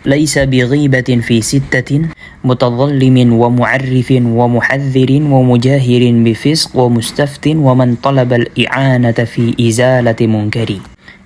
ليس بغيبة في ستة متظلم ومعرف ومحذر ومجاهر بفسق ومستفت ومن طلب الإعانة في إزالة منكر.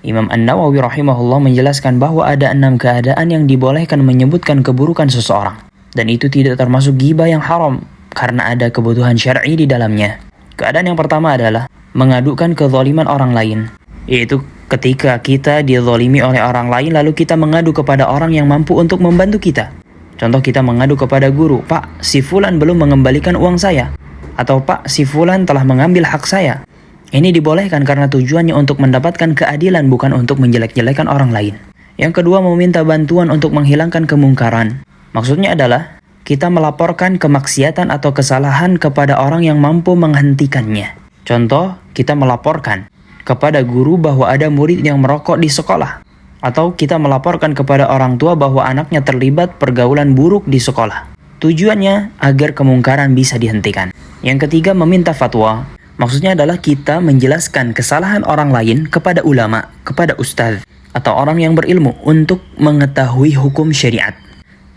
Imam An-Nawawi rahimahullah menjelaskan bahwa ada 6 keadaan yang dibolehkan menyebutkan keburukan seseorang. Dan itu tidak termasuk ghibah yang haram, karena ada kebutuhan syar'i di dalamnya. Keadaan yang pertama adalah mengadukan kezaliman orang lain, yaitu ketika kita dizalimi oleh orang lain lalu kita mengadu kepada orang yang mampu untuk membantu kita. Contoh, kita mengadu kepada guru, "Pak, si fulan belum mengembalikan uang saya." Atau, "Pak, si fulan telah mengambil hak saya." Ini dibolehkan karena tujuannya untuk mendapatkan keadilan, bukan untuk menjelek-jelekan orang lain. Yang kedua, meminta bantuan untuk menghilangkan kemungkaran. Maksudnya adalah kita melaporkan kemaksiatan atau kesalahan kepada orang yang mampu menghentikannya. Contoh, kita melaporkan kepada guru bahwa ada murid yang merokok di sekolah. Atau kita melaporkan kepada orang tua bahwa anaknya terlibat pergaulan buruk di sekolah. Tujuannya agar kemungkaran bisa dihentikan. Yang ketiga, meminta fatwa. Maksudnya adalah kita menjelaskan kesalahan orang lain kepada ulama, kepada ustadz, atau orang yang berilmu untuk mengetahui hukum syariat.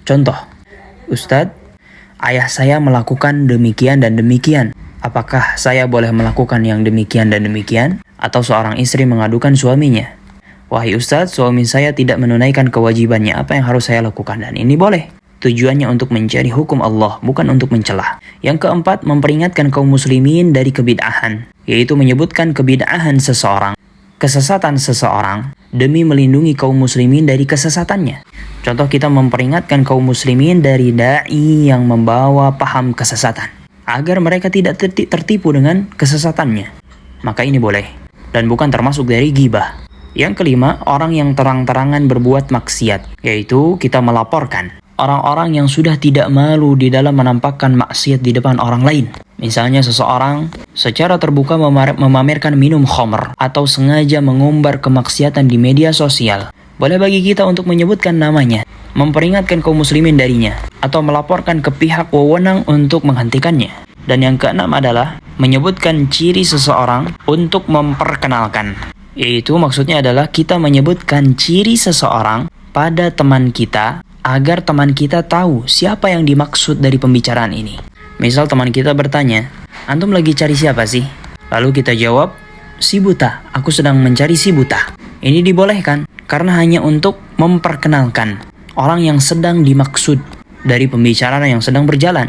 Contoh, "Ustadz, ayah saya melakukan demikian dan demikian. Apakah saya boleh melakukan yang demikian dan demikian?" Atau seorang istri mengadukan suaminya, "Wahai Ustadz, suami saya tidak menunaikan kewajibannya. Apa yang harus saya lakukan?" Dan ini boleh. Tujuannya untuk mencari hukum Allah, bukan untuk mencela. Yang keempat, memperingatkan kaum muslimin dari kebid'ahan, yaitu menyebutkan kebid'ahan seseorang, kesesatan seseorang, demi melindungi kaum muslimin dari kesesatannya. Contoh, kita memperingatkan kaum muslimin dari da'i yang membawa paham kesesatan, agar mereka tidak tertipu dengan kesesatannya. Maka ini boleh, dan bukan termasuk dari ghibah. Yang kelima, orang yang terang-terangan berbuat maksiat, yaitu kita melaporkan orang-orang yang sudah tidak malu di dalam menampakkan maksiat di depan orang lain. Misalnya seseorang secara terbuka memamerkan minum khamr atau sengaja mengumbar kemaksiatan di media sosial. Boleh bagi kita untuk menyebutkan namanya, memperingatkan kaum muslimin darinya, atau melaporkan ke pihak wewenang untuk menghentikannya. Dan yang keenam adalah menyebutkan ciri seseorang untuk memperkenalkan. Yaitu maksudnya adalah kita menyebutkan ciri seseorang pada teman kita, agar teman kita tahu siapa yang dimaksud dari pembicaraan ini. Misal teman kita bertanya, "Antum lagi cari siapa sih?" Lalu kita jawab, "Si buta, aku sedang mencari si buta." Ini dibolehkan karena hanya untuk memperkenalkan orang yang sedang dimaksud dari pembicaraan yang sedang berjalan.